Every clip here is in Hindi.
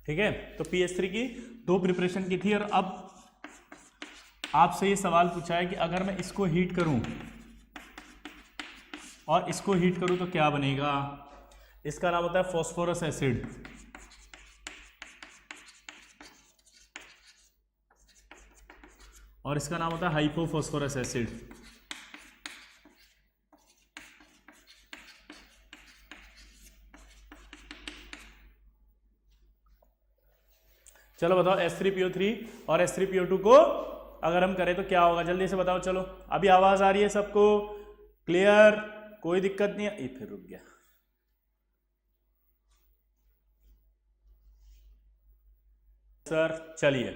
ठीक है, तो PH3 की 2 प्रिपरेशन की थी। और अब आपसे ये सवाल पूछा है कि अगर मैं इसको हीट करूं और इसको हीट करूं तो क्या बनेगा। इसका नाम होता है फॉस्फोरस एसिड। और इसका नाम होता है हाइपोफॉस्फोरस एसिड। चलो बताओ H3PO3 और H3PO2 को अगर हम करें तो क्या होगा, जल्दी से बताओ। चलो अभी आवाज आ रही है सबको, क्लियर, कोई दिक्कत नहीं है। ये फिर रुक गया। सर चलिए,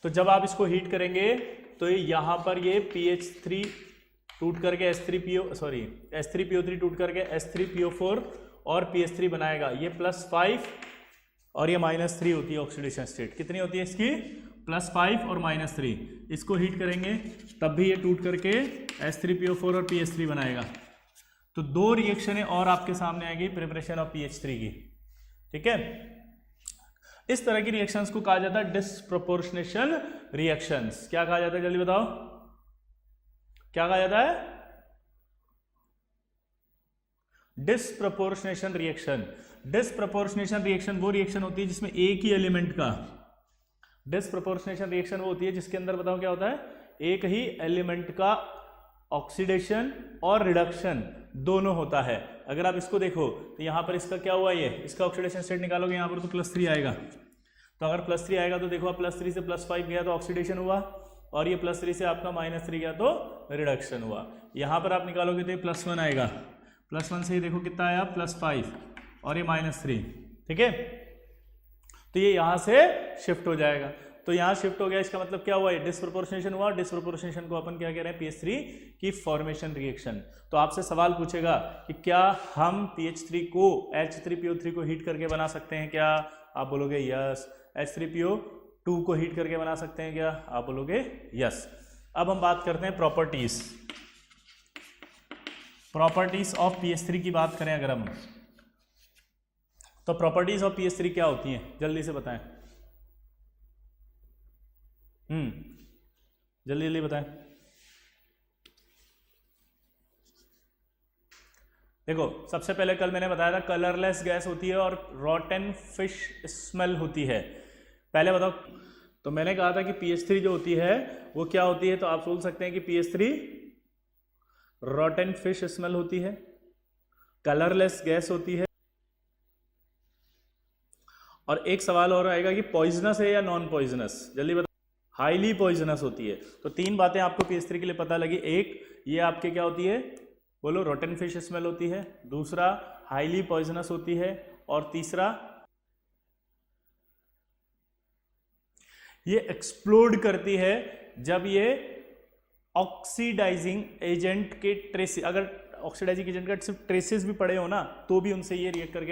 तो जब आप इसको हीट करेंगे तो यहां पर ये PH3 टूट करके H3PO3 टूट करके H3PO4 और PH3 बनाएगा। ये +5 और ये -3 होती है ऑक्सीडेशन स्टेट। कितनी होती है इसकी? +5 और -3। इसको हीट करेंगे तब भी ये टूट करके H3PO4 और PH3 बनाएगा। तो 2 रिएक्शनें और आपके सामने आएगी प्रिपरेशन ऑफ PH3 की। ठीक है, इस तरह की रिएक्शंस को कहा जाता है डिस्प्रोपोर्शनेशन रिएक्शंस। क्या कहा जाता है, जल्दी बताओ, क्या कहा जाता है? Disproportionation reaction. डिस्प्रोपोर्शनेशन रिएक्शन वो रिएक्शन होती है जिसमें एक ही एलिमेंट का, डिस्प्रोपोर्शनेशन रिएक्शन वो होती है जिसके अंदर बताओ क्या होता है, एक ही एलिमेंट का ऑक्सीडेशन और रिडक्शन दोनों होता है। अगर आप इसको देखो तो यहां पर इसका क्या हुआ, ये इसका ऑक्सीडेशन स्टेट निकालोगे यहां पर तो +3 आएगा। तो अगर +3 आएगा तो देखो +3 से +5 गया तो ऑक्सीडेशन हुआ, और ये +3 से आपका -3 गया तो रिडक्शन हुआ। यहां पर आप निकालोगे तो ये +1 आएगा, +1 से ही देखो कितना आया, +5 और ये -3। ठीक है, तो ये यहां से शिफ्ट हो जाएगा। तो यहां शिफ्ट हो गया, इसका मतलब क्या हुआ, ये डिस्प्रोपोर्शनेशन हुआ। डिस्प्रोपोर्शनेशन को अपन क्या कह रहे हैं, PH3 की फॉर्मेशन रिएक्शन। तो आपसे सवाल पूछेगा कि क्या हम PH3 को H3PO3 को हीट करके बना सकते हैं क्या? आप बोलोगे यस। H3PO2 को हीट करके बना सकते हैं क्या? आप बोलोगे यस। अब हम बात करते हैं प्रॉपर्टीज ऑफ PH3 की बात करें अगर हम, तो प्रॉपर्टीज ऑफ PH3 क्या होती हैं, जल्दी से बताएं। जल्दी जल्दी बताएं। देखो सबसे पहले कल मैंने बताया था कलरलेस गैस होती है और रॉटन फिश स्मेल होती है। पहले बताओ, तो मैंने कहा था कि PH3 जो होती है वो क्या होती है, तो आप बोल सकते हैं कि PH3 रॉटन फिश स्मेल होती है, कलरलेस गैस होती है, और एक सवाल और आएगा कि पॉइजनस है या नॉन पॉइजनस, जल्दी बताओ। हाईली पॉइजनस होती है। तो 3 बातें आपको PH3 के लिए पता लगी। एक, ये आपके क्या होती है, बोलो, रोटन फिश स्मेल होती है। दूसरा, हाईली पॉइजनस होती है। और तीसरा, ये एक्सप्लोड करती है जब ये ऑक्सीडाइजिंग एजेंट के ट्रेसेस, अगर ऑक्सीडाइजिंग एजेंट का सिर्फ ट्रेसेस भी पड़े हो ना तो भी उनसे ये रिएक्ट करके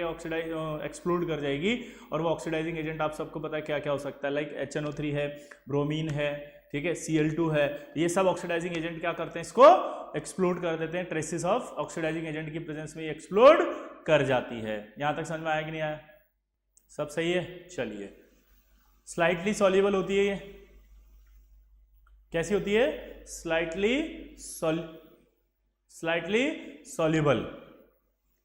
एक्सप्लोड कर जाएगी। और वो ऑक्सीडाइजिंग एजेंट आप सबको पता है क्या क्या हो सकता है, लाइक HNO3 है, ब्रोमीन है, ठीक है, Cl2 है। ये सब ऑक्सीडाइजिंग एजेंट क्या करते हैं, इसको एक्सप्लोड कर देते हैं। ट्रेसेस ऑफ ऑक्सीडाइजिंग एजेंट की प्रेजेंस में ये एक्सप्लोड कर जाती है। यहां तक समझ में आया कि नहीं आया? सब सही है। चलिए, स्लाइटली सॉल्युबल होती है ये, कैसी होती है, स्लाइटली सॉल्युबल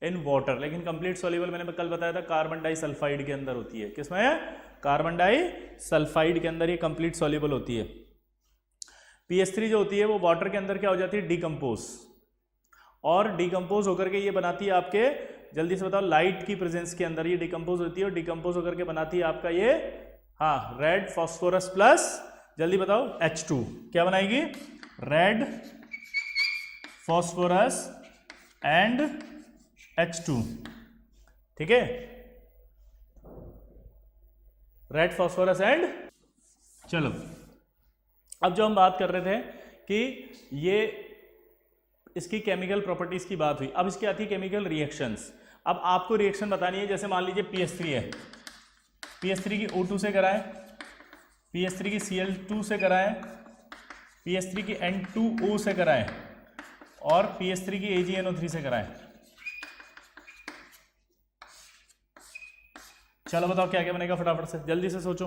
इन वाटर, लेकिन कंप्लीट सॉल्युबल मैंने कल बताया था कार्बन डाइसल्फाइड के अंदर होती है। किसमें है? कार्बन डाइसल्फाइड के अंदर ये कंप्लीट सॉल्युबल होती है। PH3 जो होती है वो वाटर के अंदर क्या हो जाती है, डिकम्पोज, और डिकम्पोज होकर के ये बनाती है आपके, जल्दी से बताओ, लाइट की प्रेजेंस के अंदर ये डिकम्पोज होती है, और डिकम्पोज होकर के बनाती है आपका ये, हाँ, रेड फॉस्फोरस प्लस, जल्दी बताओ, H2। क्या बनाएगी? Red phosphorus and H2। ठीक है, रेड फॉस्फोरस एंड, चलो अब जो हम बात कर रहे थे कि ये इसकी केमिकल प्रॉपर्टीज की बात हुई, अब इसकी आती है केमिकल रिएक्शंस। अब आपको रिएक्शन बतानी है, जैसे मान लीजिए PH3 है, PH3 की O2 से कराएं, PH3 की Cl2 से कराएं, PH3 की N2O से कराएं, और PH3 की AgNO3 से कराएं। चलो बताओ क्या क्या बनेगा, फटाफट से जल्दी से सोचो।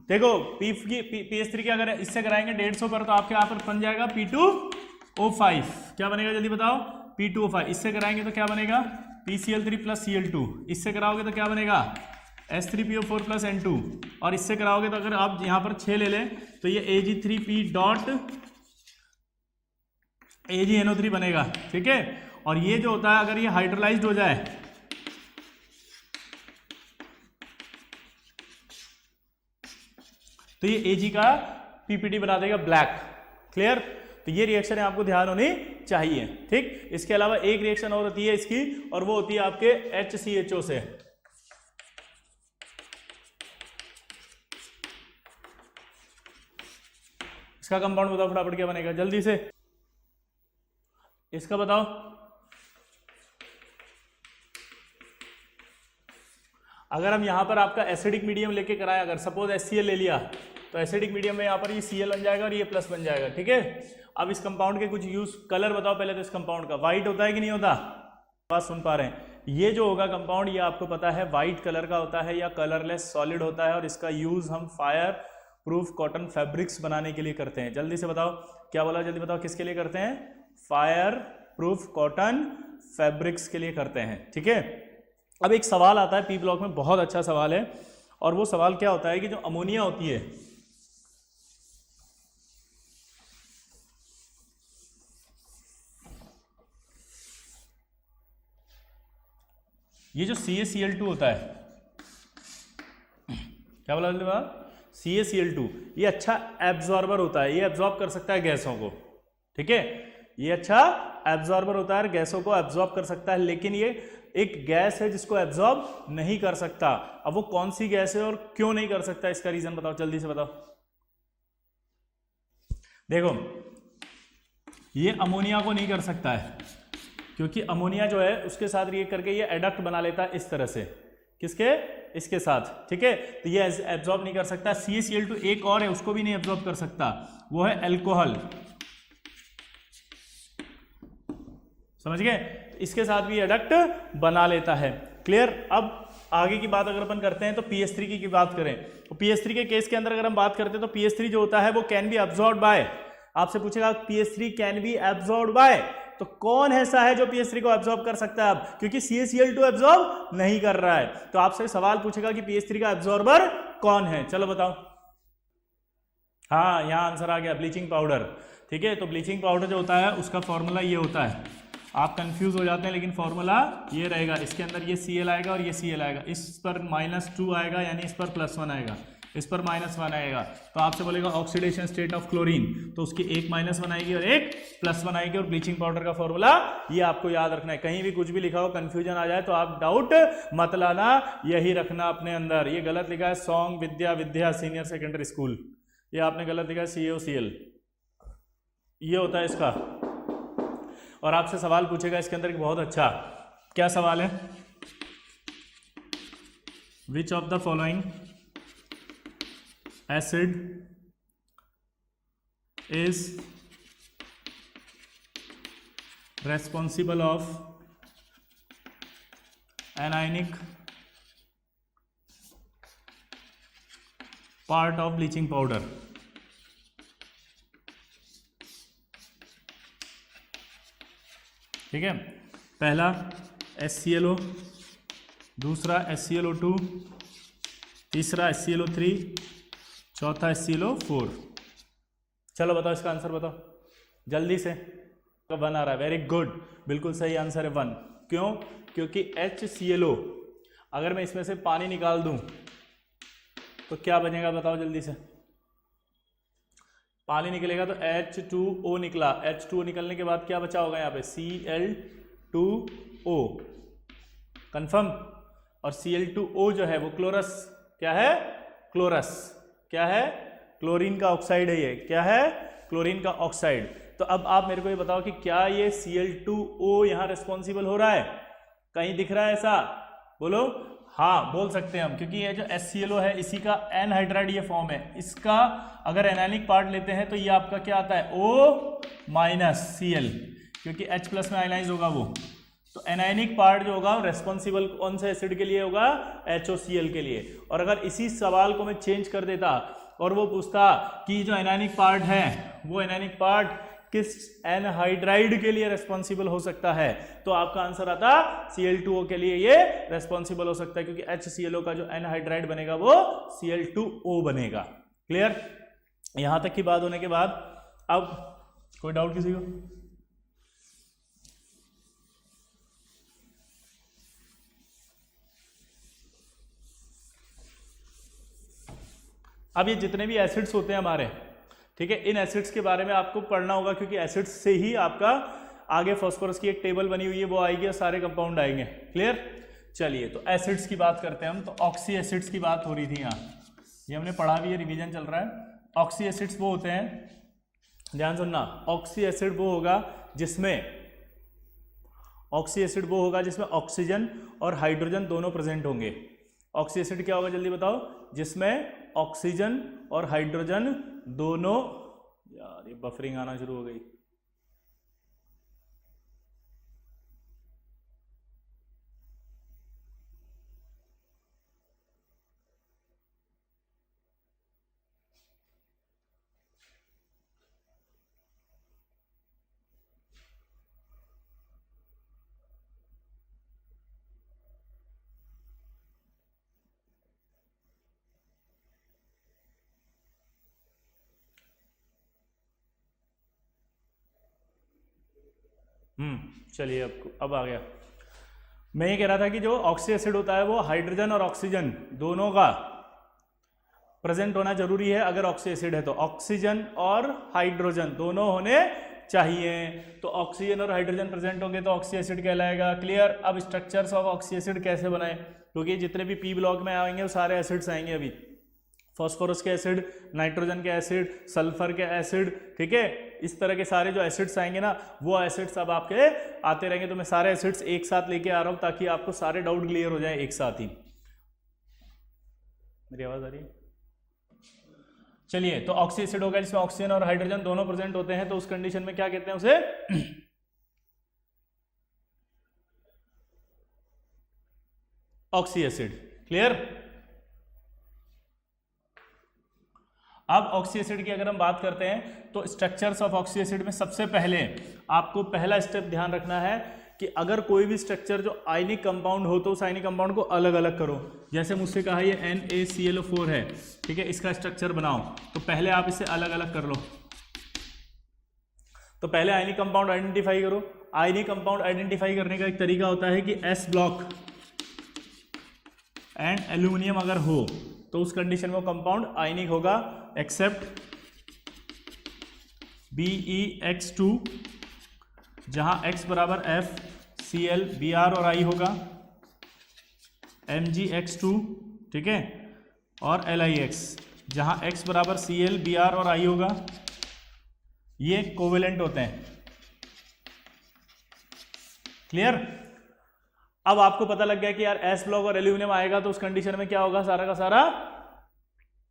देखो PS3 की अगर इससे कराएंगे 150 पर, तो आपके यहाँ पर बन जाएगा P2O5। क्या बनेगा जल्दी बताओ? P2O5। इससे कराएंगे तो क्या बनेगा? PCl3 plus Cl2। इससे कराओगे तो क्या बनेगा? S3PO4 plus N2। और इससे कराओगे तो अगर आप यहाँ पर 6 ले लें तो ये Ag3P डॉट AgNO3 बनेगा। ठीक है, और ये जो होता है अगर ये हाइड्रोलाइज्ड हो जाए तो ये Ag का PPT बना देगा ब्लैक। क्लियर? तो ये रिएक्शन आपको ध्यान होनी चाहिए। ठीक, इसके अलावा एक रिएक्शन और होती है इसकी, और वो होती है आपके HCHO से। इसका कंपाउंड बताओ फटाफट, क्या बनेगा जल्दी से, इसका बताओ। अगर हम यहां पर आपका एसिडिक मीडियम लेके कराएं, अगर सपोज HCl ले लिया, तो एसिडिक मीडियम में यहां पर ये Cl बन जाएगा और ये प्लस बन जाएगा। ठीक है, अब इस कंपाउंड के कुछ यूज, कलर बताओ पहले तो। इस कंपाउंड का व्हाइट होता है कि नहीं होता? बात सुन पा रहे हैं? ये जो होगा कंपाउंड, ये आपको पता है व्हाइट कलर का होता है या कलरलेस सॉलिड होता है, और इसका यूज हम फायर प्रूफ कॉटन फैब्रिक्स बनाने के लिए करते हैं। जल्दी से बताओ क्या बोला, जल्दी बताओ किसके लिए करते हैं? फायर प्रूफ कॉटन फैब्रिक्स के लिए करते हैं। ठीक है, अब एक सवाल आता है पी ब्लॉक में, बहुत अच्छा सवाल है, और वो सवाल क्या होता है कि जो अमोनिया होती है, ये जो CaCl2 होता है, क्या बोला जल्दी बात? CaCl2 ये अच्छा एब्जॉर्बर होता है, ये एब्जॉर्ब कर सकता है गैसों को। ठीक है, ये अच्छा एब्जॉर्बर होता है, गैसों को एब्जॉर्ब कर सकता है, लेकिन ये एक गैस है जिसको एब्जॉर्ब नहीं कर सकता। अब वो कौन सी गैस है और क्यों नहीं कर सकता, इसका रीजन बताओ जल्दी से बताओ। देखो, ये अमोनिया को नहीं कर सकता है, क्योंकि अमोनिया जो है उसके साथ रिएक्ट करके ये एडक्ट बना लेता है इस तरह से। किसके? इसके साथ। ठीक है, तो ये एब्जॉर्ब नहीं कर सकता। CaCl2 एक और है, उसको भी नहीं एब्जॉर्ब कर सकता, वो है अल्कोहल। समझ गए? इसके साथ भी एडक्ट बना लेता है। क्लियर? अब आगे की बात अगर अपन करते हैं तो PS3 की बात करें, तो PS3 के केस के अंदर अगर हम बात करते हैं तो PS3 जो होता है वो कैन बी एब्जॉर्ब्ड बाय, आपसे पूछेगा PS3 can be absorbed bye, तो कौन ऐसा है जो PS3 को एब्जॉर्ब कर सकता है? अब क्योंकि CaCl2 एब्जॉर्ब नहीं कर रहा है, तो आपसे सवाल पूछेगा कि PS3 का एब्जॉर्बर कौन है। चलो बताओ। हाँ, यहां आंसर आ गया, ब्लीचिंग पाउडर। ठीक है, तो ब्लीचिंग पाउडर जो होता है उसका फॉर्मूला ये होता है, आप कंफ्यूज हो जाते हैं लेकिन फॉर्मूला ये रहेगा, इसके अंदर ये Cl आएगा और ये Cl आएगा, इस पर -2 आएगा यानी इस पर +1 आएगा, इस पर -1 आएगा, तो आपसे बोलेगा ऑक्सीडेशन स्टेट ऑफ क्लोरीन, तो उसकी एक -1 आएगी और एक +1 आएगी। और ब्लीचिंग पाउडर का फॉर्मूला ये आपको याद रखना है। कहीं भी कुछ भी लिखा हो, कंफ्यूजन आ जाए तो आप डाउट मत लाना, यही रखना अपने अंदर। ये गलत लिखा है सॉन्ग विद्या सीनियर सेकेंडरी स्कूल, ये आपने गलत लिखा है CaCl, ये होता है इसका। और आपसे सवाल पूछेगा इसके अंदर बहुत अच्छा, क्या सवाल है? Which of the following acid is responsible of anionic part of bleaching powder? ठीक है, पहला HClO, दूसरा HClO2, तीसरा HClO3, चौथा HClO4। चलो बताओ इसका आंसर बताओ जल्दी से। 1 आ रहा है, वेरी गुड, बिल्कुल सही आंसर है 1। क्यों? क्योंकि HClO, अगर मैं इसमें से पानी निकाल दूं तो क्या बनेगा बताओ जल्दी से। पानी निकलेगा तो H2O निकला, H2O निकलने के बाद क्या बचा होगा यहाँ पे? Cl2O, confirm. और Cl2O जो है वो क्लोरस, क्या है? क्लोरस, क्या है? क्लोरीन का ऑक्साइड है, ये क्या है? क्लोरीन का ऑक्साइड। तो अब आप मेरे को ये बताओ कि क्या ये Cl2O यहाँ रिस्पॉन्सिबल हो रहा है? कहीं दिख रहा है ऐसा? बोलो। हाँ, बोल सकते हैं हम, क्योंकि ये जो HClO है इसी का एनहाइड्राइड ये फॉर्म है, इसका अगर एनायनिक पार्ट लेते हैं तो ये आपका क्या आता है? O- Cl, क्योंकि H+ में आयनाइज होगा वो, तो एनायनिक पार्ट जो होगा रेस्पॉन्सिबल कौन से एसिड के लिए होगा, HOCl के लिए। और अगर इसी सवाल को मैं चेंज कर देता और वो पूछता कि जो एनायनिक पार्ट है वो एनायनिक पार्ट किस एनहाइड्राइड के लिए रेस्पॉन्सिबल हो सकता है, तो आपका आंसर आता Cl2O के लिए ये रेस्पॉन्सिबल हो सकता है, क्योंकि HClO का जो एनहाइड्राइड बनेगा वो Cl2O बनेगा। क्लियर? यहां तक की बात होने के बाद अब कोई डाउट किसी को? अब ये जितने भी एसिड्स होते हैं हमारे, ठीक है, इन एसिड्स के बारे में आपको पढ़ना होगा, क्योंकि एसिड्स से ही आपका आगे फास्फोरस की एक टेबल बनी हुई है वो आएगी और सारे कंपाउंड आएंगे। क्लियर? चलिए तो एसिड्स की बात करते हैं हम। तो ऑक्सी एसिड्स की बात हो रही थी यहाँ, ये हमने पढ़ा भी है, रिवीजन चल रहा है। ऑक्सी एसिड्स वो होते हैं, ध्यान सुनना, ऑक्सी एसिड वो होगा जिसमें ऑक्सीजन और हाइड्रोजन दोनों प्रेजेंट होंगे। ऑक्सी एसिड क्या होगा जल्दी बताओ? जिसमें ऑक्सीजन और हाइड्रोजन दोनों, यार ये बफरिंग आना शुरू हो गई। चलिए अब आ गया। मैं ये कह रहा था कि जो ऑक्सी एसिड होता है वो हाइड्रोजन और ऑक्सीजन दोनों का प्रेजेंट होना जरूरी है। अगर ऑक्सी एसिड है तो ऑक्सीजन और हाइड्रोजन दोनों होने चाहिए। तो ऑक्सीजन और हाइड्रोजन प्रेजेंट होंगे तो ऑक्सी एसिड कहलाएगा। क्लियर? अब स्ट्रक्चर्स ऑफ ऑक्सी एसिड कैसे बनाए, क्योंकि जितने भी पी ब्लॉक में आएंगे वो सारे एसिड्स आएंगे अभी। फॉस्फोरस के एसिड, नाइट्रोजन के एसिड, सल्फर के एसिड, ठीक है, इस तरह के सारे जो एसिड्स आएंगे ना वो एसिड्स अब आपके आते रहेंगे। तो मैं सारे एसिड्स एक साथ लेके आ रहा हूं ताकि आपको सारे डाउट क्लियर हो जाए एक साथ ही। मेरी आवाज आ रही है? चलिए, तो ऑक्सी एसिड होगा जिसमें ऑक्सीजन और हाइड्रोजन दोनों प्रेजेंट होते हैं, तो उस कंडीशन में क्या कहते हैं उसे? Oxy acid. क्लियर? अब ऑक्सी एसिड की अगर हम बात करते हैं तो स्ट्रक्चर्स ऑफ ऑक्सी एसिड में सबसे पहले आपको पहला स्टेप ध्यान रखना है कि अगर कोई भी स्ट्रक्चर जो आयनिक कंपाउंड हो तो उस आयनिक कंपाउंड को अलग अलग करो। जैसे मुझसे कहा ये NaClO4 है, ठीक है, इसका स्ट्रक्चर बनाओ, तो पहले आप इसे अलग अलग कर लो। तो पहले आयनिक कंपाउंड आइडेंटिफाई करो। आयनिक कंपाउंड आइडेंटिफाई करने का एक तरीका होता है कि S ब्लॉक एंड एल्यूमिनियम अगर हो तो उस कंडीशन में कंपाउंड आयनिक होगा, एक्सेप्ट BeX2 जहां X बराबर F Cl Br और I होगा, MgX2, ठीक है, और LiX जहां X बराबर Cl Br और I होगा। ये कोवेलेंट होते हैं। क्लियर? अब आपको पता लग गया कि यार S ब्लॉक और एल्यूमिनियम आएगा तो उस कंडीशन में क्या होगा? सारा का सारा,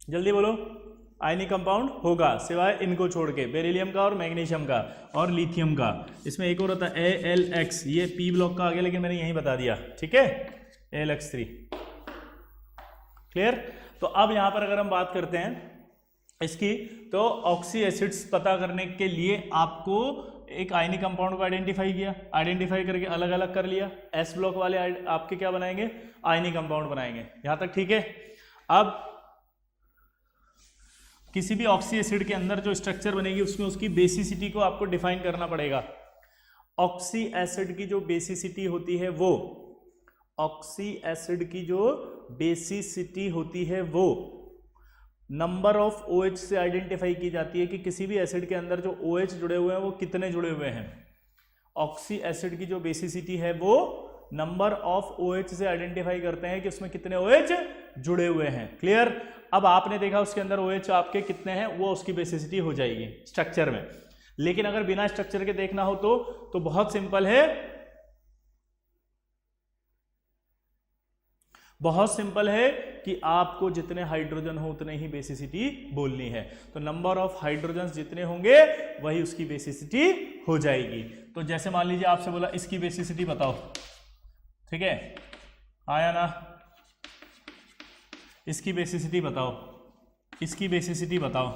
जल्दी बोलो, आयनिक कंपाउंड होगा, सिवाय इनको छोड़ के, बेरिलियम का और मैग्नीशियम का और लिथियम का। इसमें एक और होता है AlX, ये P ब्लॉक का आ गया लेकिन मैंने यहीं बता दिया, ठीक है, AlX3। क्लियर? तो अब यहां पर अगर हम बात करते हैं इसकी, तो ऑक्सी एसिड्स पता करने के लिए आपको एक आयनिक कंपाउंड को आइडेंटिफाई किया, आइडेंटिफाई करके अलग अलग कर लिया। S ब्लॉक वाले आपके क्या बनाएंगे? आयनिक कंपाउंड बनाएंगे। यहां तक ठीक है? अब किसी भी ऑक्सी एसिड के अंदर जो स्ट्रक्चर बनेगी उसमें उसकी बेसिसिटी को आपको डिफाइन करना पड़ेगा। ऑक्सी एसिड की जो बेसिसिटी होती है वो, ऑक्सी एसिड की जो बेसिसिटी होती है वो नंबर ऑफ OH से आइडेंटिफाई की जाती है कि किसी भी एसिड के अंदर जो OH जुड़े हुए हैं वो कितने जुड़े हुए हैं। ऑक्सी एसिड की जो बेसिसिटी है वो नंबर ऑफ OH से आइडेंटिफाई करते हैं कि उसमें कितने OH जुड़े हुए हैं। क्लियर? अब आपने देखा उसके अंदर OH आपके कितने हैं, वो उसकी बेसिसिटी हो जाएगी स्ट्रक्चर में। लेकिन अगर बिना स्ट्रक्चर के देखना हो तो बहुत सिंपल है, बहुत सिंपल है कि आपको जितने हाइड्रोजन हो उतने ही बेसिसिटी बोलनी है। तो नंबर ऑफ हाइड्रोजन जितने होंगे वही उसकी बेसिसिटी हो जाएगी। तो जैसे मान लीजिए आपसे बोला इसकी बेसिसिटी बताओ, ठीक है, आया ना, इसकी बेसिसिटी बताओ, इसकी बेसिसिटी बताओ।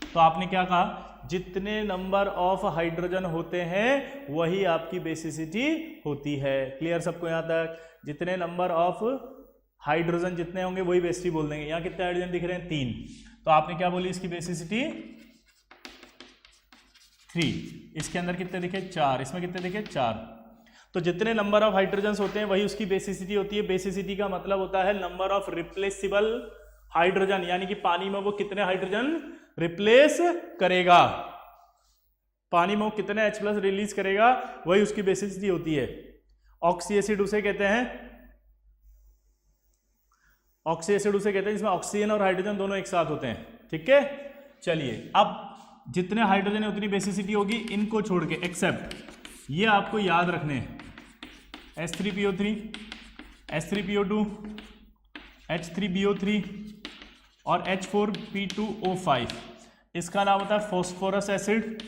तो आपने क्या कहा, जितने नंबर ऑफ हाइड्रोजन होते हैं वही आपकी बेसिसिटी होती है। क्लियर सबको यहाँ तक? जितने नंबर ऑफ हाइड्रोजन जितने होंगे वही बेसिसिटी बोल देंगे। यहाँ कितने हाइड्रोजन दिख रहे हैं? 3। तो आपने क्या बोली, इसकी बेसिसिटी 3। इसके अंदर कितने दिखे? 4। इसमें कितने दिखे? 4। तो जितने नंबर ऑफ हाइड्रोजन होते हैं वही उसकी बेसिसिटी होती है। बेसिसिटी का मतलब होता है नंबर ऑफ रिप्लेसिबल हाइड्रोजन, यानी कि पानी में वो कितने हाइड्रोजन रिप्लेस करेगा, पानी में वो कितने H+ रिलीज करेगा, वही उसकी बेसिसिटी होती है। ऑक्सी एसिड उसे कहते हैं, ऑक्सी एसिड उसे कहते हैं जिसमें ऑक्सीजन और हाइड्रोजन दोनों एक साथ होते हैं। ठीक है, चलिए अब जितने हाइड्रोजन है उतनी बेसिसिटी होगी, इनको छोड़ के, एक्सेप्ट ये आपको याद रखने हैं, H3PO3, H3PO2, H3BO3 और H4P2O5। इसका नाम होता है फॉस्फोरस एसिड,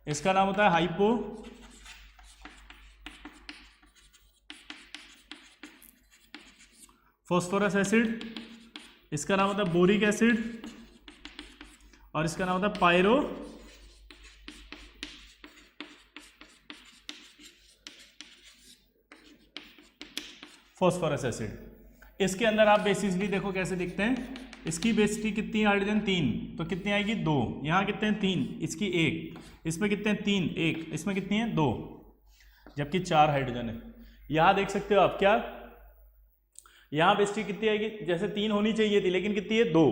इसका नाम होता है हाइपो फॉस्फोरस एसिड, इसका नाम होता है बोरिक एसिड और इसका नाम होता है पायरो फॉस्फोरस एसिड। इसके अंदर आप बेसिसिटी देखो कैसे दिखते हैं। इसकी बेसिसिटी कितनी है? हाइड्रोजन 3, तो कितनी आएगी? 2। यहाँ कितने हैं? 3। इसकी 1। इसमें कितने हैं? 3। 1। इसमें कितनी है? 2। जबकि 4 हाइड्रोजन है। यहाँ देख सकते हो आप, क्या यहाँ बेसिसिटी कितनी आएगी? जैसे 3 होनी चाहिए थी, लेकिन कितनी है? 2।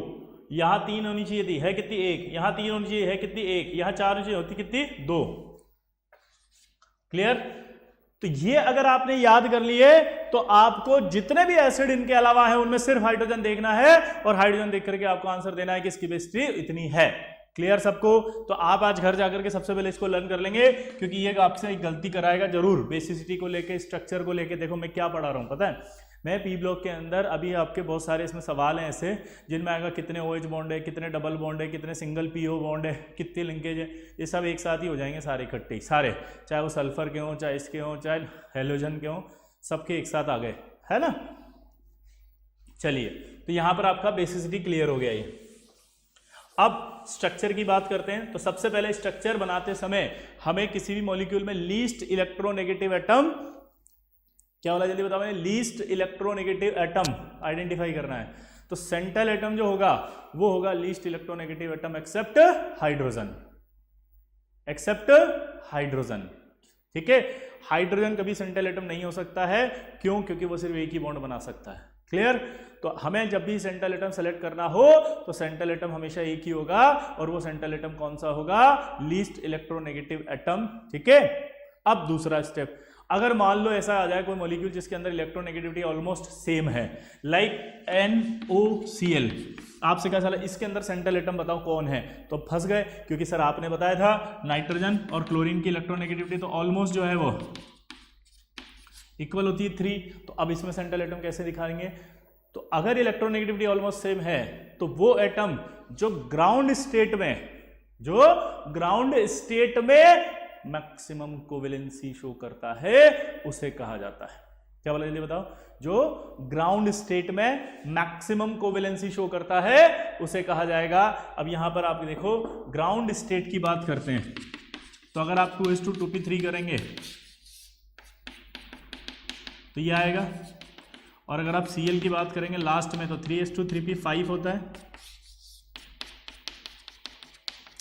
यहाँ 3 होनी चाहिए थी, है कितनी? 1। यहाँ 3 होनी चाहिए, है कितनी? 1। यहाँ 4 होनी चाहिए, होती कितनी? 2। क्लियर? तो ये अगर आपने याद कर लिए तो आपको जितने भी एसिड इनके अलावा है उनमें सिर्फ हाइड्रोजन देखना है और हाइड्रोजन देख करके आपको आंसर देना है कि इसकी बेसिसिटी इतनी है। क्लियर सबको? तो आप आज घर जाकर के सबसे पहले इसको लर्न कर लेंगे, क्योंकि ये आपसे एक गलती कराएगा जरूर बेसिसिटी को लेके, स्ट्रक्चर को लेके। देखो मैं क्या पढ़ा रहा हूं पता है, मैं पी ब्लॉक के अंदर अभी आपके बहुत सारे इसमें सवाल हैं ऐसे जिनमें आएगा कितने OH बॉन्ड है, कितने डबल बॉन्ड है, कितने सिंगल PO बॉन्ड है, कितने लिंकेज है। ये सब एक साथ ही हो जाएंगे सारे इकट्ठे ही, सारे, चाहे वो सल्फर के हों, चाहे इसके हों, चाहे हेलोजन के हों, सबके एक साथ आ गए, है ना। चलिए, तो यहां पर आपका बेसिसिटी क्लियर हो गया ये। अब स्ट्रक्चर की बात करते हैं। तो सबसे पहले स्ट्रक्चर बनाते समय हमें किसी भी मॉलिक्यूल में लीस्ट इलेक्ट्रोनेगेटिव एटम, क्या बोला जल्दी बताओ, लीस्ट इलेक्ट्रोनेगेटिव एटम आइडेंटिफाई करना है। तो सेंट्रल एटम जो होगा वो होगा least electronegative atom except hydrogen, except hydrogen. ठीक है, हाइड्रोजन कभी सेंट्रल एटम नहीं हो सकता है। क्यों? क्योंकि वो सिर्फ एक ही बॉन्ड बना सकता है। क्लियर? तो हमें जब भी सेंट्रल एटम सेलेक्ट करना हो तो सेंट्रल एटम हमेशा एक ही होगा, और वो सेंट्रल एटम कौन सा होगा? Least electronegative atom. ठीक है, अब दूसरा स्टेप, अगर मान लो ऐसा आ जाए कोई मॉलिक्यूल जिसके अंदर इलेक्ट्रोनेगेटिविटी ऑलमोस्ट सेम है, लाइक NOCl, आपसे क्या चला इसके अंदर सेंट्रल एटम बताओ कौन है, तो फंस गए, क्योंकि सर आपने बताया था नाइट्रोजन और क्लोरीन की इलेक्ट्रोनेगेटिविटी तो ऑलमोस्ट जो है वो इक्वल होती है 3। तो अब इसमें सेंट्रल एटम कैसे दिखाएंगे? तो अगर इलेक्ट्रोनेगेटिविटी ऑलमोस्ट सेम है तो वो एटम जो ग्राउंड स्टेट में मैक्सिमम कोवेलेंसी शो करता है उसे कहा जाता है, क्या बोला जल्दी बताओ, जो ग्राउंड स्टेट में मैक्सिमम कोवेलेंसी शो करता है उसे कहा जाएगा। अब यहां पर आप देखो ग्राउंड स्टेट की बात करते हैं, तो अगर आप 2s2 2p3 करेंगे तो ये आएगा, और अगर आप Cl की बात करेंगे लास्ट में तो 3s2 3p5 होता है,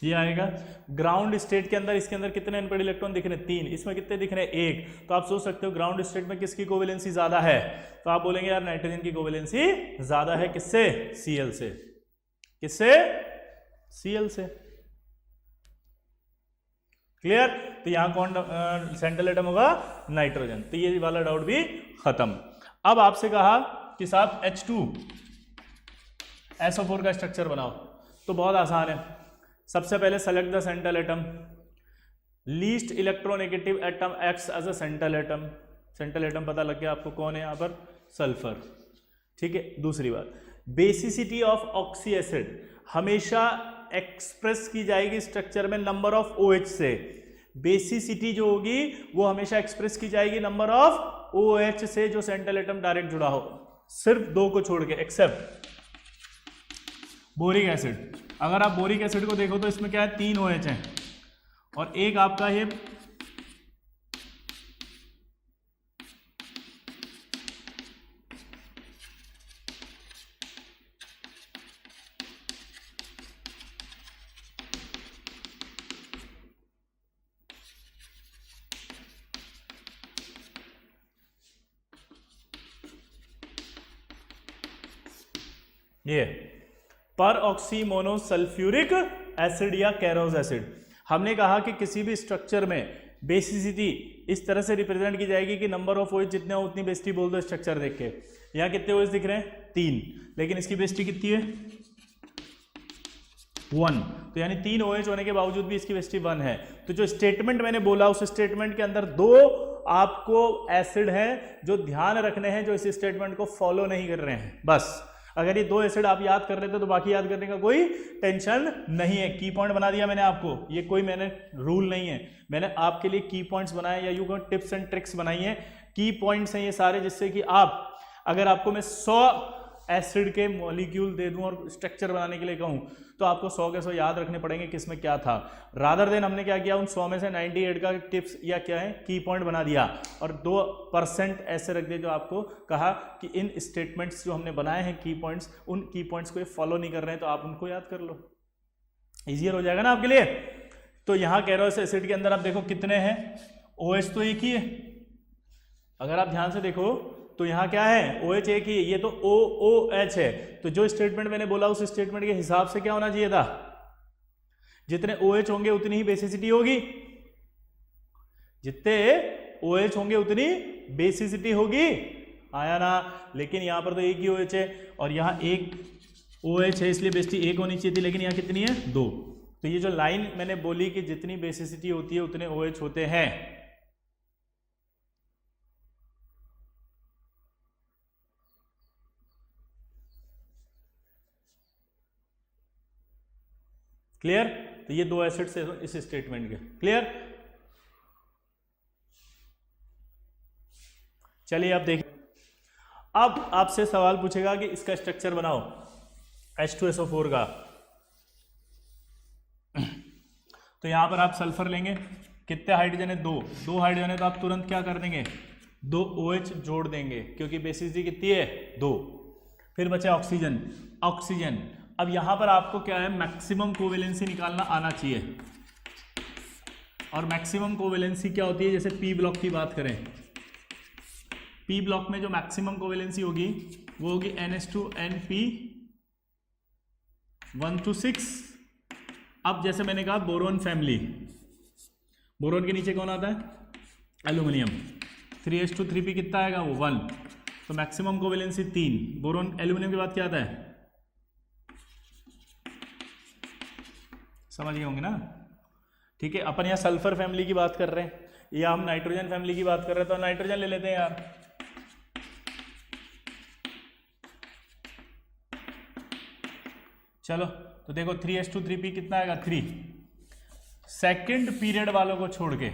ये आएगा। ग्राउंड स्टेट के अंदर इसके अंदर कितने अनपेड इलेक्ट्रॉन दिख रहे हैं? 3। इसमें कितने दिख रहे हैं? 1। तो आप सोच सकते हो ग्राउंड स्टेट में किसकी कोवेलेंसी ज्यादा है, तो आप बोलेंगे यार नाइट्रोजन की कोवेलेंसी ज्यादा है। किससे? Cl से। किससे? Cl से। क्लियर? तो यहां कौन सेंट्रल एटम होगा? नाइट्रोजन। तो ये वाला डाउट भी खत्म। अब आपसे कहा कि साहब H2SO4 का स्ट्रक्चर बनाओ, तो बहुत आसान है। सबसे पहले select the central atom, least electronegative atom acts as a central atom. Central atom पता लग गया आपको कौन है यहाँ पर, सल्फर। ठीक है, दूसरी बात, बेसिसिटी ऑफ ऑक्सी एसिड हमेशा एक्सप्रेस की जाएगी स्ट्रक्चर में नंबर ऑफ OH से। बेसिसिटी जो होगी वो हमेशा एक्सप्रेस की जाएगी नंबर ऑफ OH से जो सेंट्रल एटम डायरेक्ट जुड़ा हो, सिर्फ 2 को छोड़ के, एक्सेप्ट बोरिक एसिड। अगर आप बोरिक एसिड को देखो तो इसमें क्या है, 3 OH हैं और एक आपका ये ये पर ऑक्सी मोनोसल्फ्यूरिक एसिड या कैरोज एसिड। हमने कहा कि किसी भी स्ट्रक्चर में बेसिसिटी इस तरह से रिप्रेजेंट की जाएगी कि नंबर ऑफ OH जितने हो उतनी बेसिसिटी बोल दो स्ट्रक्चर देख के। यहाँ कितने OH दिख रहे हैं, 3, लेकिन इसकी बेसिसिटी कितनी है, 1। तो यानी 3 OH होने के बावजूद भी इसकी बेसिसिटी 1 है। तो जो स्टेटमेंट मैंने बोला उस स्टेटमेंट के अंदर 2 आपको एसिड हैं जो ध्यान रखने हैं, जो इस स्टेटमेंट को फॉलो नहीं कर रहे हैं। बस अगर ये 2 एसिड आप याद कर रहे थे तो बाकी याद करने का कोई टेंशन नहीं है। की पॉइंट बना दिया मैंने आपको, ये कोई मैंने रूल नहीं है, मैंने आपके लिए की पॉइंट्स बनाए या यूं टिप्स एंड ट्रिक्स बनाई हैं। की पॉइंट्स हैं ये सारे, जिससे कि आप, अगर आपको मैं 100 एसिड के मॉलिक्यूल दे दूं और स्ट्रक्चर बनाने के लिए कहूं तो आपको 100 के 100 याद रखने पड़ेंगे किसमें क्या था। रादर देन हमने क्या किया, उन 100 में से 98 का टिप्स या क्या है की पॉइंट बना दिया और 2% ऐसे रख दिए जो आपको कहा कि इन स्टेटमेंट्स जो हमने बनाए हैं की पॉइंट्स, उन की पॉइंट्स को फॉलो नहीं कर रहे हैं तो आप उनको याद कर लो, ईजियर हो जाएगा ना आपके लिए। तो यहाँ कैरोस एसिड के अंदर आप देखो कितने हैं, OH तो एक ही है, अगर आप ध्यान से देखो तो यहाँ क्या है, OH एक ही है, ये तो OOH है। तो जो स्टेटमेंट मैंने बोला उस स्टेटमेंट के हिसाब से क्या होना चाहिए था, जितने OH होंगे उतनी ही बेसिसिटी होगी, जितने OH होंगे उतनी बेसिसिटी होगी, आया ना। लेकिन यहाँ पर तो एक ही OH है और यहाँ एक OH है, इसलिए बेसिसिटी 1 होनी चाहिए थी, लेकिन यहाँ कितनी है, 2। तो ये जो लाइन मैंने बोली कि जितनी बेसिसिटी होती है उतने OH होते हैं, क्लियर। तो ये 2 एसिड से इस स्टेटमेंट के, क्लियर। चलिए अब देखिए, अब आपसे सवाल पूछेगा कि इसका स्ट्रक्चर बनाओ H2SO4 का। तो यहां पर आप सल्फर लेंगे, कितने हाइड्रोजन है, 2 हाइड्रोजन है, तो आप तुरंत क्या कर देंगे, 2 OH जोड़ देंगे क्योंकि बेसिसिटी कितनी है, 2। फिर बचे ऑक्सीजन। अब यहां पर आपको क्या है, मैक्सिमम कोवेलेंसी निकालना आना चाहिए। और मैक्सिमम कोवेलेंसी क्या होती है, जैसे P ब्लॉक की बात करें, P ब्लॉक में जो मैक्सिमम कोवेलेंसी होगी वो होगी NH2NP 1 to 6। अब जैसे मैंने कहा बोरोन फैमिली, बोरोन के नीचे कौन आता है, एल्यूमिनियम, 3H2 3P कितना आएगा, वो 1। तो मैक्सिमम कोवेलेंसी 3। बोरोन एल्यूमिनियम के बाद क्या आता है, समझ गए होंगे ना। ठीक है, अपन यहाँ सल्फर फैमिली की बात कर रहे हैं या हम नाइट्रोजन फैमिली की बात कर रहे हैं, तो नाइट्रोजन ले लेते हैं यार। चलो तो देखो 3H2 3P कितना आएगा, 3। सेकंड पीरियड वालों को छोड़ के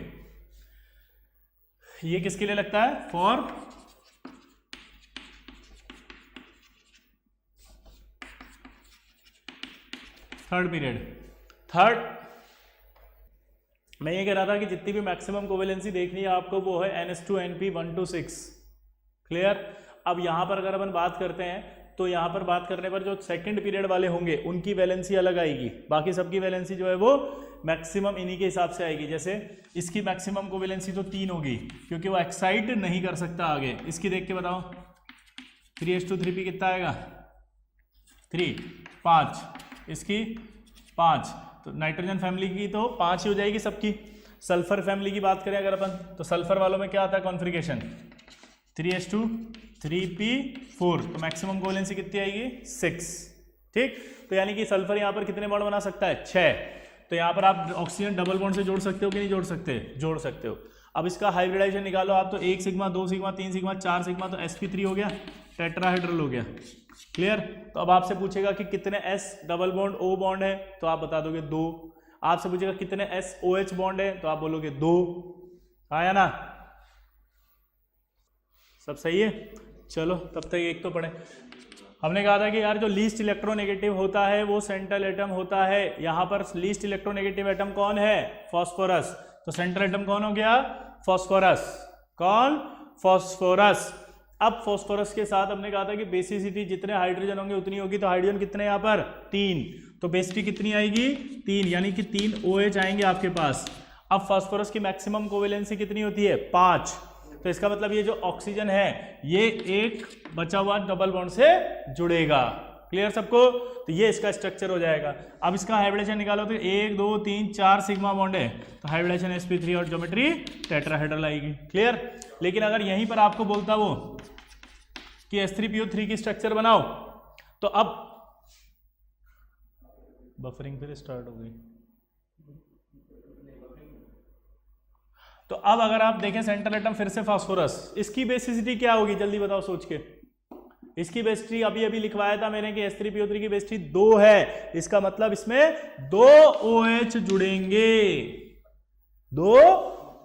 ये किसके लिए लगता है, फॉर थर्ड पीरियड। मैं ये कह रहा था कि जितनी भी मैक्सिमम कोवेलेंसी देखनी है आपको वो है NH2NP 1 to 6, क्लियर। अब यहां पर अगर अपन बात करते हैं तो यहां पर बात करने पर जो सेकंड पीरियड वाले होंगे उनकी वैलेंसी अलग आएगी, बाकी सबकी वैलेंसी जो है वो मैक्सिमम इन्हीं के हिसाब से आएगी। जैसे इसकी मैक्सिमम कोवेलेंसी तो 3 होगी क्योंकि वो एक्साइट नहीं कर सकता आगे। इसकी देख के बताओ 3H2 3P कितना आएगा, 3, 5, इसकी 5। तो नाइट्रोजन फैमिली की तो 5 ही हो जाएगी सबकी। सल्फर फैमिली की बात करें अगर अपन, तो सल्फर वालों में क्या आता है कॉन्फ़िगरेशन, 3H2 3P4। तो मैक्सिमम कोवेलेंसी कितनी आएगी, 6। ठीक, तो यानी कि सल्फर यहाँ पर कितने बॉन्ड बना सकता है, 6। तो यहाँ पर आप ऑक्सीजन डबल बॉन्ड से जोड़ सकते हो कि नहीं जोड़ सकते? जोड़ सकते हो। अब इसका हाइब्रिडाइजेशन निकालो आप, तो 1 सिग्मा 2 सिग्मा 3 सिग्मा 4 सिग्मा, तो sp3 हो गया, टेट्राहेड्रल हो गया। क्लियर? तो अब आपसे पूछेगा कि कितने s double bond O bond है, तो आप बता दोगे 2। आपसे पूछेगा कितने s OH बॉन्ड है, तो आप बोलोगे 2। आया ना? सब सही है? चलो तब तक एक तो पढ़े। हमने कहा था कि यार जो लीस्ट इलेक्ट्रोनेगेटिव होता है वो सेंट्रल एटम होता है। यहाँ पर लीस्ट इलेक्ट्रोनेगेटिव एटम कौन है? फास्फोरस। तो सेंट्रल एटम कौन हो गया? फास्फोरस। कौन? फास्फोरस। अब फास्फोरस के साथ हमने कहा था कि बेसिसिटी जितने हाइड्रोजन होंगे उतनी होगी, तो हाइड्रोजन कितने यहाँ पर? 3, तो बेसिसिटी कितनी आएगी? 3, यानी कि 3 OH आएंगे आपके पास। अब फास्फोरस की मैक्सिमम कोवेलेंसी कितनी होती है? 5। तो इसका मतलब ये जो ऑक्सीजन है ये एक बचा हुआ डबल बॉन्ड से जुड़ेगा। क्लियर सबको? तो ये इसका स्ट्रक्चर हो जाएगा। अब इसका हाइब्रिडेशन निकालो, तो 1 2 3 4 सिग्मा बॉन्ड है, तो हाइब्रिडेशन sp3 और ज्योमेट्री टेट्राहेड्रल आएगी। क्लियर? लेकिन अगर यहीं पर आपको बोलता वो कि s3po3 की स्ट्रक्चर बनाओ, तो अब बफरिंग फिर स्टार्ट हो गई। तो अब अगर आप देखें सेंट्रल एटम फिर से फास्फोरस, इसकी बेसिसिटी क्या होगी? जल्दी बताओ सोच के। इसकी बेसिसिटी अभी लिखवाया था मैंने कि s3po3 की बेसिसिटी 2 है। इसका मतलब इसमें 2 OH जुड़ेंगे, 2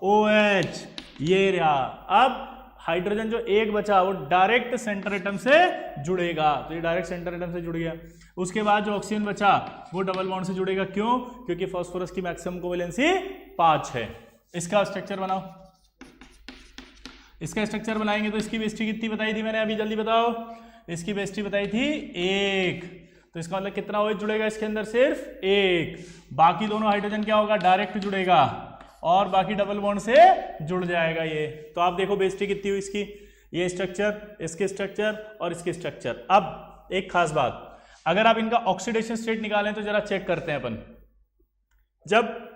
OH। ये रहा। अब हाइड्रोजन जो एक बचा वो डायरेक्ट सेंट्रल एटम से जुड़ेगा, तो ये डायरेक्ट सेंट्रल एटम से जुड़ गया। उसके बाद जो ऑक्सीजन बचा वो डबल बॉन्ड से जुड़ेगा। क्यों? क्योंकि फास्फोरस की मैक्सिमम कोवेलेंसी 5 है। इसका स्ट्रक्चर बनाओ। इसका स्ट्रक्चर बनाएंगे तो इसकी बेसिसिटी कितनी बताई थी मैंने अभी? जल्दी बताओ। इसकी बेसिसिटी बताई थी 1। तो इसका मतलब कितना OH जुड़ेगा इसके अंदर? सिर्फ 1। बाकी दोनों हाइड्रोजन क्या होगा? डायरेक्ट जुड़ेगा, और बाकी डबल बॉन्ड से जुड़ जाएगा ये। तो आप देखो बेसिसिटी कितनी हुई इसकी। ये स्ट्रक्चर, इसके स्ट्रक्चर और इसके स्ट्रक्चर। अब एक खास बात, अगर आप इनका ऑक्सीडेशन स्टेट निकालें तो जरा चेक करते हैं अपन। जब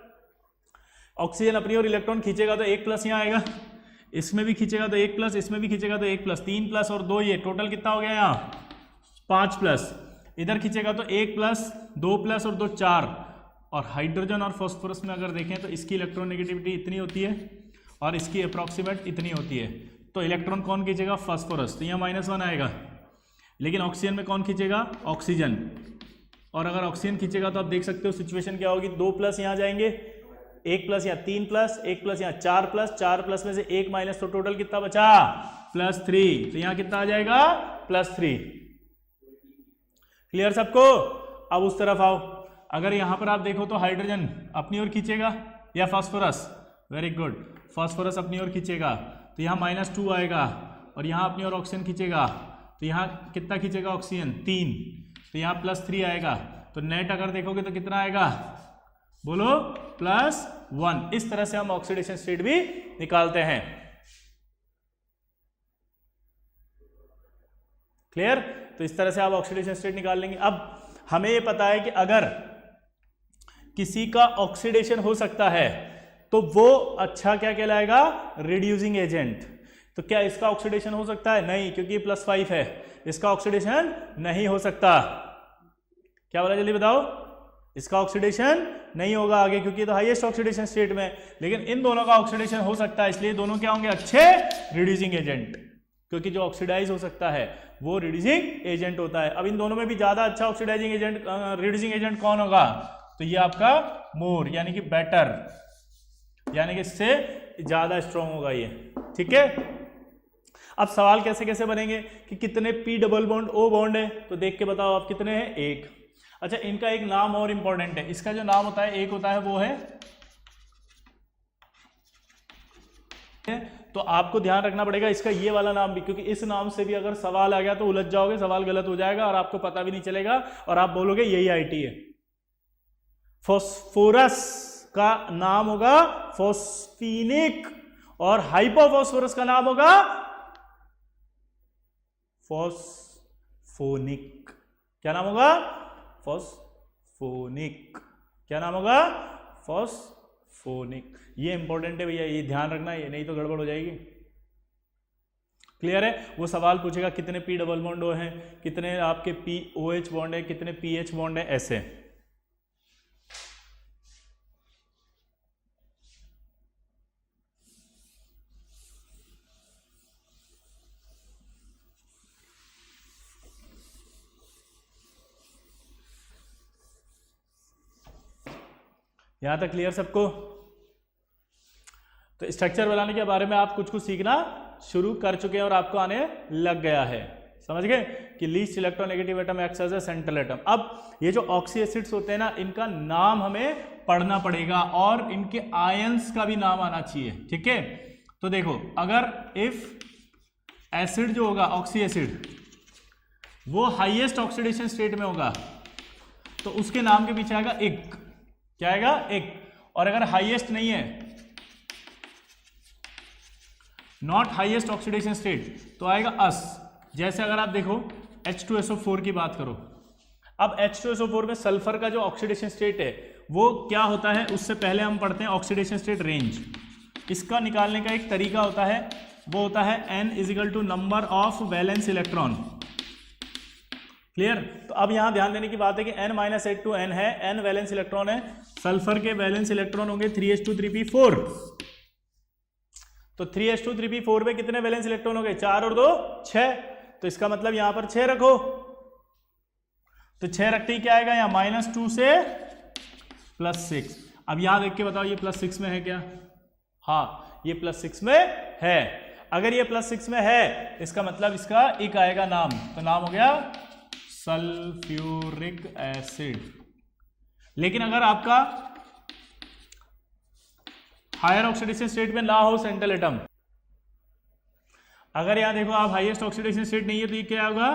ऑक्सीजन अपनी ओर इलेक्ट्रॉन खींचेगा तो 1 प्लस यहाँ आएगा, इसमें भी खींचेगा तो 1 प्लस, इसमें भी खींचेगा तो 1 प्लस, 3 प्लस और 2, ये टोटल कितना हो गया यहाँ? 5 प्लस। इधर खींचेगा तो 1 प्लस 2 प्लस और 2 4। और हाइड्रोजन और फास्फोरस में अगर देखें तो इसकी इलेक्ट्रोनेगेटिविटी इतनी होती है और इसकी अप्रॉक्सीमेट इतनी होती है। तो इलेक्ट्रॉन कौन खींचेगा? फास्फोरस। तो यहाँ -1 आएगा। लेकिन ऑक्सीजन में कौन खींचेगा? ऑक्सीजन। और अगर ऑक्सीजन खींचेगा तो आप देख सकते हो सिचुएशन क्या होगी। 2 प्लस यहाँ जाएंगे, 1 प्लस यहाँ 3 प्लस, 1 प्लस यहाँ 4 प्लस, 4 प्लस में से 1 माइनस, तो टोटल कितना बचा? +3। तो यहाँ कितना आ जाएगा? +3। क्लियर सबको? अब उस तरफ आओ। अगर यहाँ पर आप देखो तो हाइड्रोजन अपनी ओर खींचेगा या फास्फोरस? वेरी गुड, फास्फोरस अपनी ओर खींचेगा, तो यहाँ -2 आएगा। और यहाँ अपनी ओर ऑक्सीजन खींचेगा, तो यहाँ कितना खींचेगा ऑक्सीजन? 3। तो यहाँ +3 आएगा। तो नेट अगर देखोगे तो कितना आएगा? बोलो? +1। इस तरह से हम ऑक्सीडेशन स्टेट भी निकालते हैं। क्लियर? तो इस तरह से आप ऑक्सीडेशन स्टेट निकाल लेंगे। अब हमें ये पता है कि अगर किसी का ऑक्सीडेशन हो सकता है तो वो अच्छा क्या कहलाएगा? Reducing agent. तो क्या इसका ऑक्सीडेशन हो सकता है? नहीं, क्योंकि +5 है। इसका ऑक्सीडेशन नहीं हो सकता। क्या बोला? जल्दी बताओ। इसका ऑक्सीडेशन नहीं होगा आगे, क्योंकि ये तो हाईएस्ट ऑक्सीडेशन स्टेट में। लेकिन इन दोनों का ऑक्सीडेशन हो सकता है, इसलिए दोनों क्या होंगे? अच्छे रिड्यूसिंग एजेंट, क्योंकि जो ऑक्सीडाइज हो सकता है वो रिड्यूसिंग एजेंट होता है। अब इन दोनों में भी ज्यादा अच्छा ऑक्सीडाइजिंग एजेंट, रिड्यूसिंग एजेंट कौन होगा? तो ये आपका मोर, यानी कि बेटर, यानी कि इससे ज्यादा स्ट्रॉन्ग होगा ये। ठीक है? अब सवाल कैसे कैसे बनेंगे कि कितने P double bond O bond है, तो देख के बताओ आप कितने हैं? 1। अच्छा, इनका एक नाम और इंपॉर्टेंट है। इसका जो नाम होता है एक होता है वो है, तो आपको ध्यान रखना पड़ेगा इसका ये वाला नाम भी, क्योंकि इस नाम से भी अगर सवाल आ गया तो उलझ जाओगे, सवाल गलत हो जाएगा और आपको पता भी नहीं चलेगा और आप बोलोगे यही आईटी है। फास्फोरस का नाम होगा फॉस्फीनिक और हाइपोफॉस्फोरस का नाम होगा फॉस्फोनिक। क्या नाम होगा? फॉस्फोनिक। क्या नाम होगा? फॉस्फोनिक। ये इंपॉर्टेंट है भैया, ये ध्यान रखना, ये नहीं तो गड़बड़ हो जाएगी। क्लियर है? वो सवाल पूछेगा कितने P डबल बॉन्ड हैं, कितने आपके POH बॉन्ड है, कितने PH बॉन्ड है, ऐसे। यहां तक क्लियर सबको? तो स्ट्रक्चर बनाने के बारे में आप कुछ कुछ सीखना शुरू कर चुके हैं और आपको आने लग गया है, समझ गए कि least electronegative atom acts as a central atom. अब ये जो ऑक्सी एसिड्स होते हैं ना, इनका नाम हमें पढ़ना पड़ेगा और इनके आयंस का भी नाम आना चाहिए, ठीक है? तो देखो, अगर इफ एसिड जो होगा ऑक्सी एसिड वो हाईएस्ट ऑक्सीडेशन स्टेट में होगा तो उसके नाम के पीछे आएगा इक। क्या आएगा? इक। और अगर हाईएस्ट नहीं है, नॉट हाईएस्ट ऑक्सीडेशन स्टेट, तो आएगा अस। जैसे अगर आप देखो H2SO4 की बात करो, अब H2SO4 में सल्फर का जो ऑक्सीडेशन स्टेट है वो क्या होता है, उससे पहले हम पढ़ते हैं ऑक्सीडेशन स्टेट रेंज। इसका निकालने का एक तरीका होता है, वो होता है N = number of valence electron. Clear? तो अब यहां ध्यान देने की बात है कि N-8 है, N वैलेंस इलेक्ट्रॉन है, सल्फर के वैलेंस इलेक्ट्रॉन होंगे 3s2 3p4। तो 3s2 3p4 में कितने वैलेंस इलेक्ट्रॉन हो गए? 4 और 2 6। तो इसका मतलब यहां पर 6 रखो। तो 6 रखते ही क्या आएगा? यहाँ -2 से +6। अब यहां देख के बताओ ये +6 में है क्या? हाँ, ये +6 में है। अगर ये +6 में है इसका मतलब इसका एक आएगा नाम, तो नाम हो गया सल्फ्यूरिक एसिड। लेकिन अगर आपका हायर ऑक्सीडेशन स्टेट में ना हो सेंट्रल एटम, अगर यहां देखो आप हाईएस्ट ऑक्सीडेशन स्टेट नहीं है तो ये क्या होगा?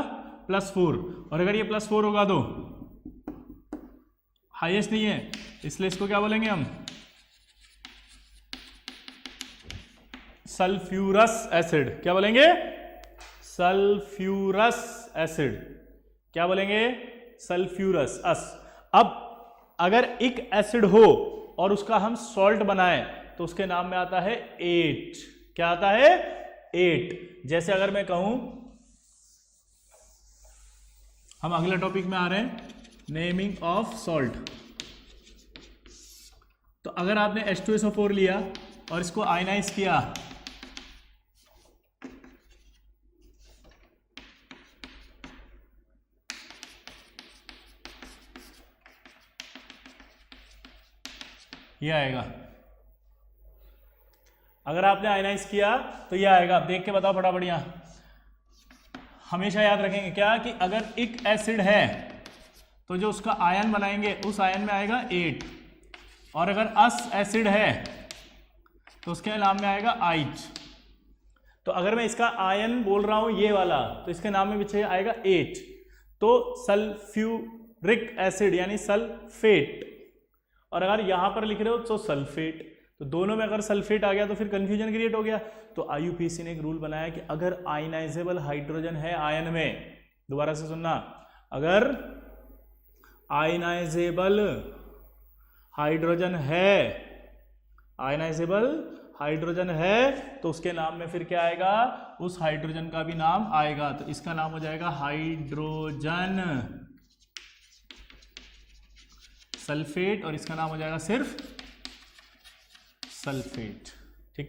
+4। और अगर ये +4 होगा तो हाईएस्ट नहीं है, इसलिए इसको क्या बोलेंगे हम? Sulphurous acid. क्या बोलेंगे? Sulphurous acid. क्या बोलेंगे? सल्फ्यूरस अस। अब अगर एक एसिड हो और उसका हम सॉल्ट बनाएं तो उसके नाम में आता है 8। क्या आता है? 8। जैसे अगर मैं कहूं, हम अगले टॉपिक में आ रहे हैं, नेमिंग ऑफ सॉल्ट। तो अगर आपने H2SO4 लिया और इसको आयनाइज किया, ये आएगा। अगर आपने आयनाइज किया तो ये आएगा। आप देख के बताओ फटाफट। यहां हमेशा याद रखेंगे क्या कि अगर एक एसिड है तो जो उसका आयन बनाएंगे उस आयन में आएगा 8, और अगर अस एसिड है तो उसके नाम में आएगा 8। तो अगर मैं इसका आयन बोल रहा हूं ये वाला, तो इसके नाम में पीछे आएगा 8। तो सल्फ्यूरिक एसिड यानी सल्फेट, और अगर यहां पर लिख रहे हो तो सल्फेट। तो दोनों में अगर सल्फेट आ गया तो फिर कंफ्यूजन क्रिएट हो गया। तो आईयूपीएसी ने एक रूल बनाया कि अगर आयनाइजेबल हाइड्रोजन है आयन में, दोबारा से सुनना, अगर आयनाइजेबल हाइड्रोजन है, आयनाइजेबल हाइड्रोजन है, तो उसके नाम में फिर क्या आएगा? उस हाइड्रोजन का भी नाम आएगा। तो इसका नाम हो जाएगा हाइड्रोजन सल्फेट, और इसका नाम हो जाएगा सिर्फ सल्फेट।